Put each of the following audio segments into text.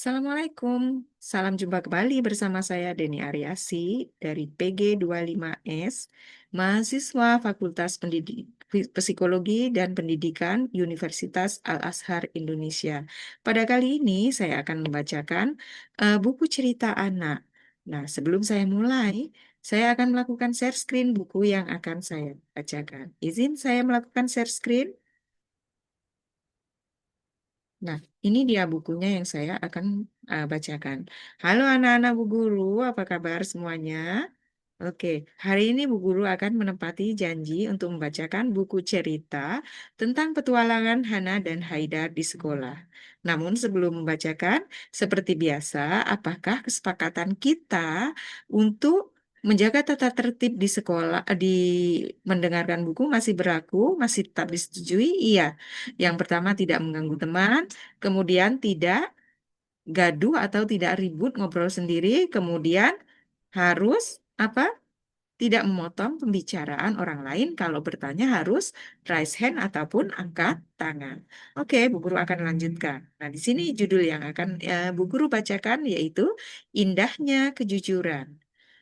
Assalamualaikum, salam jumpa kembali bersama saya Deni Aryasi dari PG25S, mahasiswa Fakultas Psikologi dan Pendidikan Universitas Al-Azhar Indonesia. Pada kali ini saya akan membacakan buku cerita anak. Nah, sebelum saya mulai, saya akan melakukan share screen buku yang akan saya bacakan. Izin saya melakukan share screen. Nah, ini dia bukunya yang saya akan bacakan. Halo anak-anak Bu Guru, apa kabar semuanya? Oke, hari ini Bu Guru akan menepati janji untuk membacakan buku cerita tentang petualangan Hana dan Haidar di sekolah. Namun sebelum membacakan, seperti biasa, apakah kesepakatan kita untuk menjaga tata tertib di sekolah, di mendengarkan buku masih berlaku, masih tetap disetujui? Iya. Yang pertama tidak mengganggu teman, kemudian tidak gaduh atau tidak ribut ngobrol sendiri, kemudian harus apa? Tidak memotong pembicaraan orang lain, kalau bertanya harus raise hand ataupun angkat tangan. Oke, Bu Guru akan lanjutkan. Nah, di sini judul yang akan Bu Guru bacakan yaitu Indahnya Kejujuran.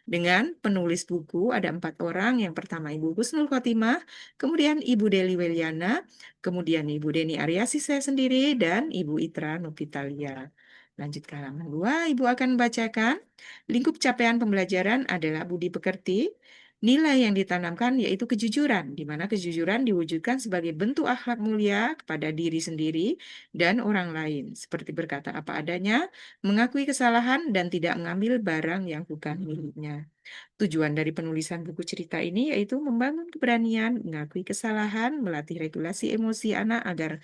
Dengan penulis buku ada 4 orang. Yang pertama Ibu Husnul Khotimah, kemudian Ibu Deli Weliana, kemudian Ibu Deni Aryasi saya sendiri, dan Ibu Itra Nupitalia. Lanjut ke halaman 2, Ibu akan membacakan lingkup capaian pembelajaran adalah budi pekerti. Nilai yang ditanamkan yaitu kejujuran, di mana kejujuran diwujudkan sebagai bentuk akhlak mulia kepada diri sendiri dan orang lain, seperti berkata apa adanya, mengakui kesalahan, dan tidak mengambil barang yang bukan miliknya. Tujuan dari penulisan buku cerita ini yaitu membangun keberanian, mengakui kesalahan, melatih regulasi emosi anak agar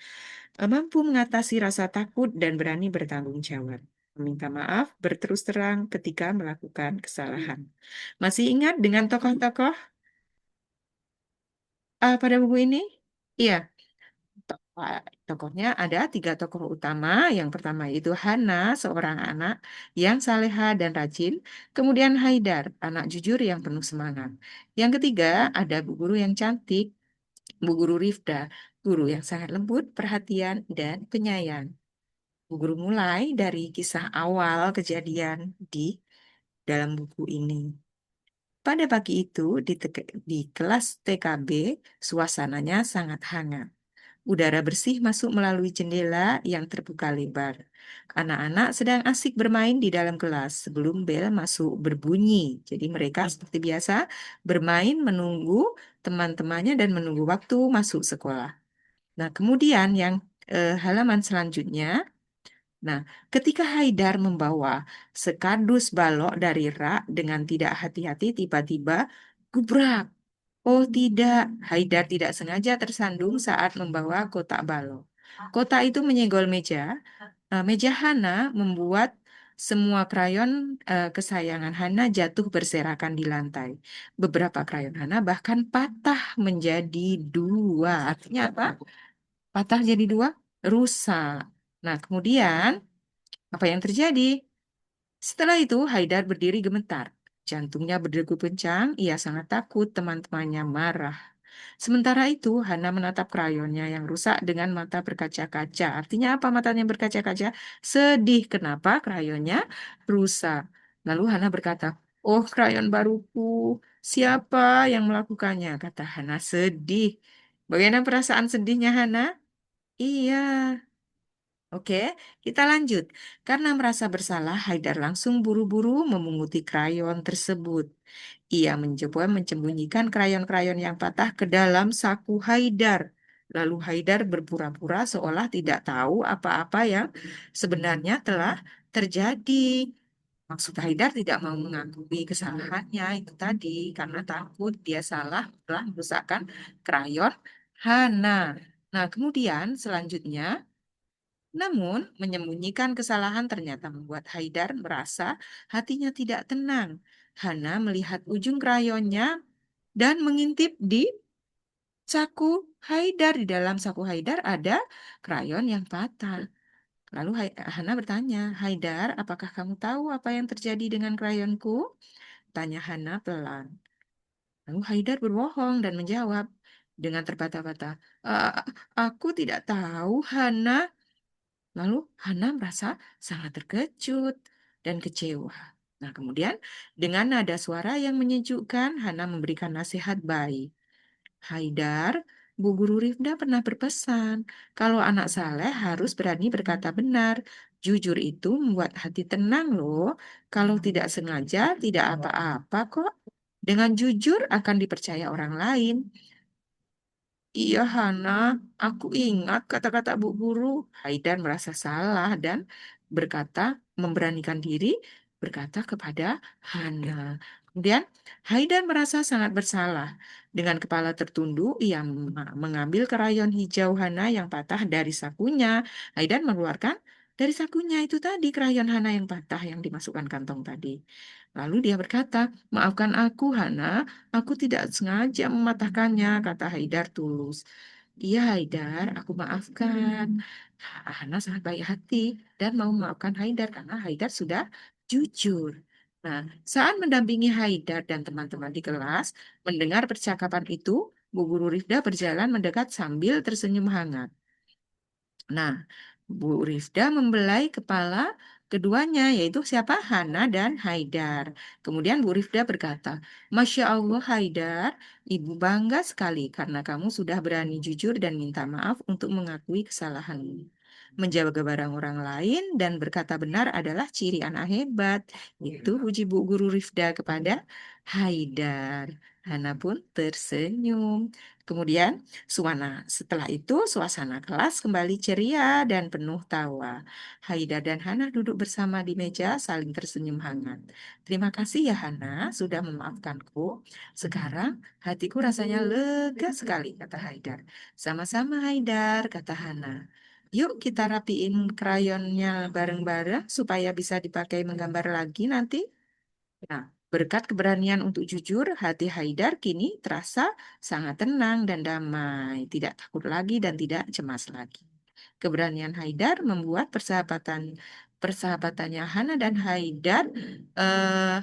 mampu mengatasi rasa takut dan berani bertanggung jawab. Meminta maaf, berterus terang ketika melakukan kesalahan. Masih ingat dengan tokoh-tokoh pada buku ini? Iya, tokohnya ada 3 tokoh utama. Yang pertama itu Hana, seorang anak yang saleha dan rajin. Kemudian Haidar, anak jujur yang penuh semangat. Yang ketiga ada Bu Guru yang cantik, Bu Guru Rifda, guru yang sangat lembut, perhatian, dan penyayang. Bu Guru mulai dari kisah awal kejadian di dalam buku ini. Pada pagi itu di kelas TKB, suasananya sangat hangat. Udara bersih masuk melalui jendela yang terbuka lebar. Anak-anak sedang asik bermain di dalam kelas sebelum bel masuk berbunyi. Jadi mereka seperti biasa bermain menunggu teman-temannya dan menunggu waktu masuk sekolah. Nah, kemudian yang halaman selanjutnya. Nah, ketika Haidar membawa sekardus balok dari rak dengan tidak hati-hati, tiba-tiba gubrak. Oh tidak, Haidar tidak sengaja tersandung saat membawa kotak balok. Kotak itu menyenggol meja. Meja Hana membuat semua krayon kesayangan Hana jatuh berserakan di lantai. Beberapa krayon Hana bahkan patah menjadi 2. Artinya apa? Patah jadi 2, rusak. Nah, kemudian apa yang terjadi? Setelah itu, Haidar berdiri gemetar. Jantungnya berdegup kencang, ia sangat takut teman-temannya marah. Sementara itu, Hana menatap krayonnya yang rusak dengan mata berkaca-kaca. Artinya apa matanya berkaca-kaca? Sedih. Kenapa krayonnya rusak? Lalu Hana berkata, "Oh, krayon baruku. Siapa yang melakukannya?" Kata Hana sedih. Bagaimana perasaan sedihnya Hana? Iya. Oke, kita lanjut. Karena merasa bersalah, Haidar langsung buru-buru memunguti krayon tersebut. Ia mencoba menyembunyikan krayon-krayon yang patah ke dalam saku Haidar. Lalu Haidar berpura-pura seolah tidak tahu apa-apa yang sebenarnya telah terjadi. Maksud Haidar tidak mau mengakui kesalahannya itu tadi karena takut dia salah telah merusakkan krayon Hana. Nah, kemudian selanjutnya namun, menyembunyikan kesalahan ternyata membuat Haidar merasa hatinya tidak tenang. Hana melihat ujung krayonnya dan mengintip di saku Haidar. Di dalam saku Haidar ada krayon yang patah. Lalu Hana bertanya, "Haidar, apakah kamu tahu apa yang terjadi dengan krayonku?" Tanya Hana pelan. Lalu Haidar berbohong dan menjawab dengan terbata-bata, "Aku tidak tahu, Hana." Lalu Hana merasa sangat terkejut dan kecewa. Nah, kemudian dengan nada suara yang menyejukkan, Hana memberikan nasihat baik. Haidar, Bu Guru Rifda pernah berpesan, kalau anak saleh harus berani berkata benar. Jujur itu membuat hati tenang loh. Kalau tidak sengaja, tidak apa-apa kok. Dengan jujur akan dipercaya orang lain. Iya, Hana, aku ingat kata-kata Bu Guru. Haidar merasa salah dan berkata, memberanikan diri berkata kepada Hana. Kemudian Haidar merasa sangat bersalah. Dengan kepala tertunduk, ia mengambil krayon hijau Hana yang patah dari sakunya. Haidar mengeluarkan dari sakunya itu tadi krayon Hana yang patah yang dimasukkan kantong tadi. Lalu dia berkata, maafkan aku, Hana. Aku tidak sengaja mematahkannya, kata Haidar tulus. Iya, Haidar, aku maafkan. Hana sangat baik hati dan mau memaafkan Haidar karena Haidar sudah jujur. Nah, saat mendampingi Haidar dan teman-teman di kelas, mendengar percakapan itu, Bu Guru Rifda berjalan mendekat sambil tersenyum hangat. Nah, Bu Rifda membelai kepala keduanya, yaitu siapa? Hana dan Haidar. Kemudian Bu Rifda berkata, Masya Allah Haidar, Ibu bangga sekali karena kamu sudah berani jujur dan minta maaf untuk mengakui kesalahanmu. Menjaga barang orang lain dan berkata benar adalah ciri anak hebat. Itu puji Bu Guru Rifda kepada Haidar. Hana pun tersenyum. Kemudian setelah itu suasana kelas kembali ceria dan penuh tawa. Haida dan Hana duduk bersama di meja saling tersenyum hangat. Terima kasih ya Hana sudah memaafkanku. Sekarang hatiku rasanya lega sekali, kata Haidar. Sama-sama Haidar, kata Hana. Yuk kita rapiin krayonnya bareng-bareng supaya bisa dipakai menggambar lagi nanti. Nah, berkat keberanian untuk jujur, hati Haidar kini terasa sangat tenang dan damai, tidak takut lagi dan tidak cemas lagi. Keberanian Haidar membuat persahabatannya Hana dan Haidar eh,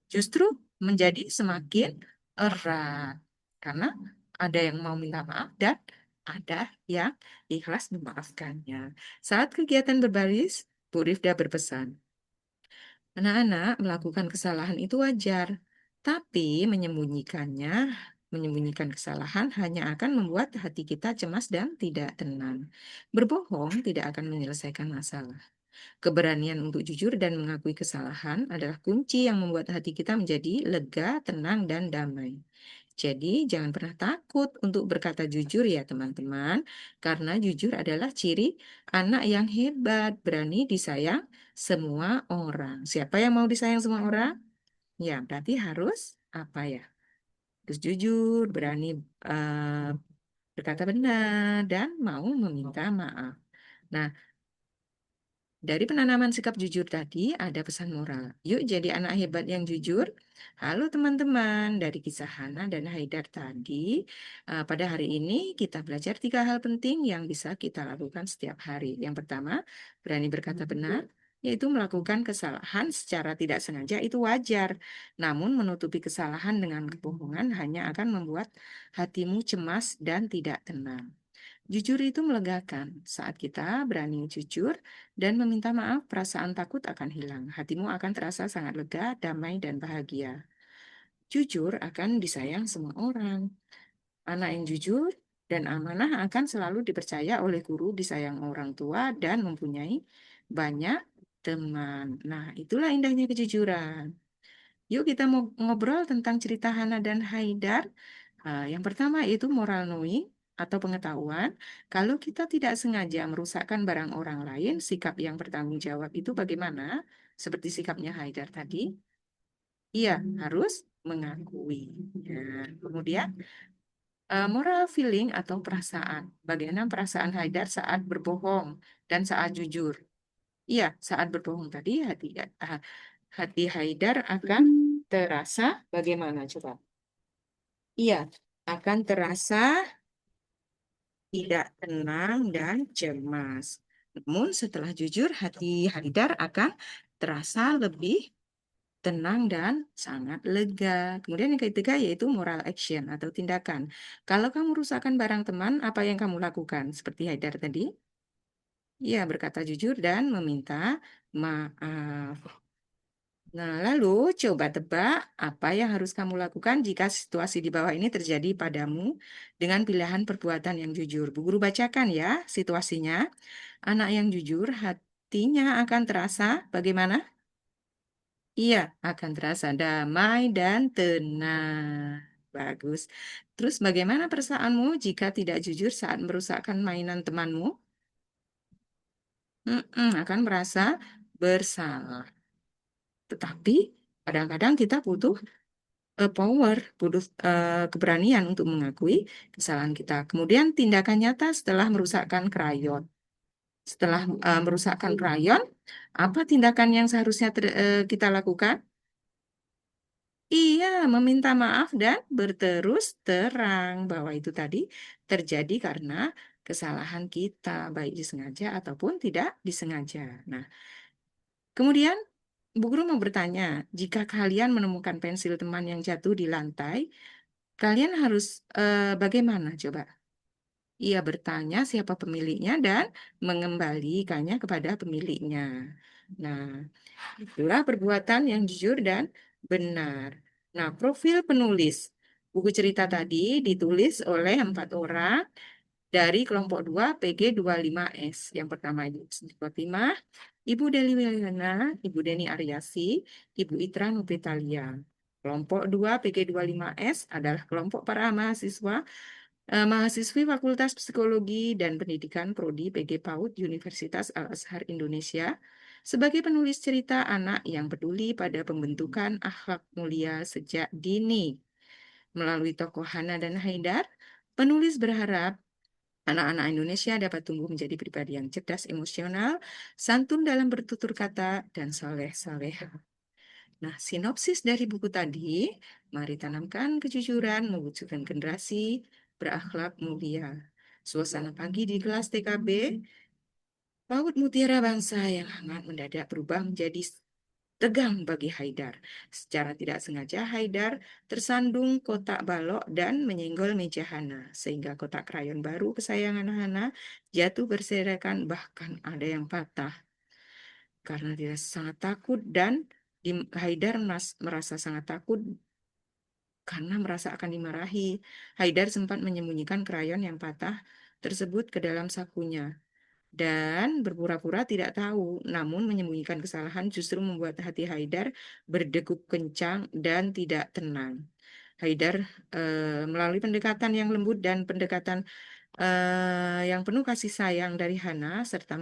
justru menjadi semakin erat karena ada yang mau minta maaf dan ada yang ikhlas memaafkannya. Saat kegiatan berbaris, Bu Rifda berpesan, anak-anak melakukan kesalahan itu wajar, tapi menyembunyikan kesalahan hanya akan membuat hati kita cemas dan tidak tenang. Berbohong tidak akan menyelesaikan masalah. Keberanian untuk jujur dan mengakui kesalahan adalah kunci yang membuat hati kita menjadi lega, tenang, dan damai. Jadi, jangan pernah takut untuk berkata jujur ya, teman-teman, karena jujur adalah ciri anak yang hebat, berani disayang semua orang. Siapa yang mau disayang semua orang? Ya, berarti harus apa ya? Terus jujur, berani eh, berkata benar, dan mau meminta maaf. Nah, dari penanaman sikap jujur tadi ada pesan moral. Yuk jadi anak hebat yang jujur. Halo teman-teman, dari kisah Hana dan Haidar tadi, pada hari ini kita belajar 3 hal penting yang bisa kita lakukan setiap hari. Yang pertama, berani berkata benar, yaitu melakukan kesalahan secara tidak sengaja itu wajar. Namun menutupi kesalahan dengan kebohongan hanya akan membuat hatimu cemas dan tidak tenang. Jujur itu melegakan. Saat kita berani jujur dan meminta maaf, perasaan takut akan hilang. Hatimu akan terasa sangat lega, damai, dan bahagia. Jujur akan disayang semua orang. Anak yang jujur dan amanah akan selalu dipercaya oleh guru, disayang orang tua, dan mempunyai banyak teman. Nah, itulah indahnya kejujuran. Yuk kita mau ngobrol tentang cerita Hana dan Haidar. Yang pertama itu moral knowing atau pengetahuan. Kalau kita tidak sengaja merusakkan barang orang lain, sikap yang bertanggung jawab itu bagaimana? Seperti sikapnya Haidar tadi. Iya, harus mengakui. Ya. Kemudian moral feeling atau perasaan. Bagaimana perasaan Haidar saat berbohong dan saat jujur? Iya, saat berbohong tadi hati Haidar akan terasa bagaimana coba? Iya, akan terasa tidak tenang dan cemas. Namun setelah jujur, hati Haidar akan terasa lebih tenang dan sangat lega. Kemudian yang ketiga yaitu moral action atau tindakan. Kalau kamu rusakkan barang teman, apa yang kamu lakukan? Seperti Haidar tadi. Ya, berkata jujur dan meminta maaf. Nah, lalu coba tebak apa yang harus kamu lakukan jika situasi di bawah ini terjadi padamu dengan pilihan perbuatan yang jujur. Bu Guru bacakan ya situasinya. Anak yang jujur hatinya akan terasa bagaimana? Iya, akan terasa damai dan tenang. Bagus. Terus bagaimana perasaanmu jika tidak jujur saat merusakkan mainan temanmu? Akan merasa bersalah. Tetapi kadang-kadang kita butuh power, butuh keberanian untuk mengakui kesalahan kita. Kemudian tindakan nyata setelah merusakkan krayon. Setelah merusakkan krayon, apa tindakan yang seharusnya kita lakukan? Iya, meminta maaf dan berterus terang bahwa itu tadi terjadi karena kesalahan kita, baik disengaja ataupun tidak disengaja. Nah, kemudian Bu Guru mau bertanya, jika kalian menemukan pensil teman yang jatuh di lantai, kalian harus bagaimana coba? Ia bertanya siapa pemiliknya dan mengembalikannya kepada pemiliknya. Nah, itulah perbuatan yang jujur dan benar. Nah, profil penulis. Buku cerita tadi ditulis oleh 4 orang dari kelompok 2 PG25S. Yang pertama Ibu Siti Khotimah, Ibu Deli Wiliana, Ibu Deni Aryasi, Ibu Itra Nupitalia. Kelompok 2 PG25S adalah kelompok para mahasiswa mahasiswi Fakultas Psikologi dan Pendidikan Prodi PG PAUD Universitas Al-Azhar Indonesia sebagai penulis cerita anak yang peduli pada pembentukan akhlak mulia sejak dini. Melalui tokoh Hana dan Haidar, penulis berharap anak-anak Indonesia dapat tumbuh menjadi pribadi yang cerdas emosional, santun dalam bertutur kata, dan soleh-soleh. Nah, sinopsis dari buku tadi, mari tanamkan kejujuran, mewujudkan generasi berakhlak mulia. Suasana pagi di kelas TKB, Paut Mutiara Bangsa yang hangat mendadak berubah menjadi tegang bagi Haidar. Secara tidak sengaja Haidar tersandung kotak balok dan menyenggol meja Hana, sehingga kotak krayon baru kesayangan Hana jatuh berserakan bahkan ada yang patah. Karena dia sangat takut dan Haidar merasa sangat takut karena merasa akan dimarahi. Haidar sempat menyembunyikan krayon yang patah tersebut ke dalam sakunya dan berpura-pura tidak tahu, namun menyembunyikan kesalahan justru membuat hati Haidar berdegup kencang dan tidak tenang. Haidar melalui pendekatan yang lembut dan pendekatan yang penuh kasih sayang dari Hana serta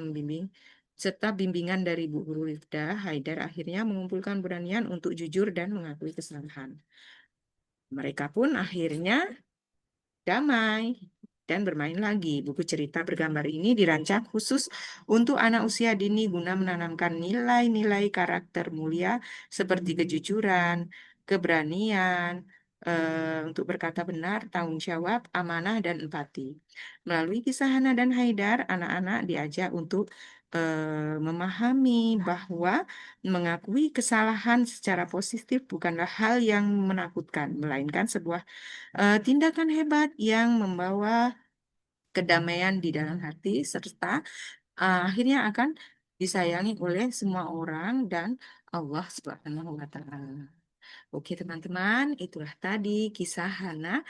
bimbingan dari Bu Guru Rifda, Haidar akhirnya mengumpulkan beranian untuk jujur dan mengakui kesalahan. Mereka pun akhirnya damai dan bermain lagi. Buku cerita bergambar ini dirancang khusus untuk anak usia dini guna menanamkan nilai-nilai karakter mulia seperti kejujuran, keberanian, untuk berkata benar, tanggung jawab, amanah, dan empati. Melalui kisah Hana dan Haidar, anak-anak diajak untuk memahami bahwa mengakui kesalahan secara positif bukanlah hal yang menakutkan, melainkan sebuah tindakan hebat yang membawa kedamaian di dalam hati serta akhirnya akan disayangi oleh semua orang dan Allah Subhanahu wa taala. Oke, teman-teman, itulah tadi kisah Hana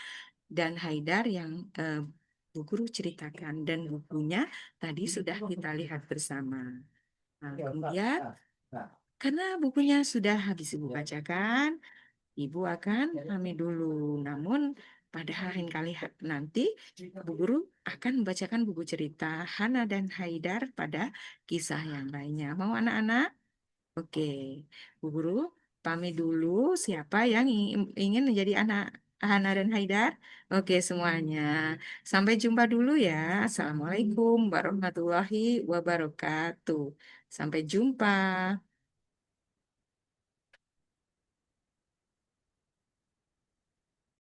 dan Haidar yang Bu Guru ceritakan dan bukunya tadi sudah kita lihat bersama. Nah, kemudian karena bukunya sudah habis Ibu bacakan, Ibu akan pamit dulu. Namun pada lain kali nanti Bu Guru akan membacakan buku cerita Hana dan Haidar pada kisah yang lainnya. Mau anak-anak? Oke, Bu Guru pamit dulu. Siapa yang ingin menjadi anak Hana dan Haidar? Oke semuanya. Sampai jumpa dulu ya. Assalamualaikum warahmatullahi wabarakatuh. Sampai jumpa.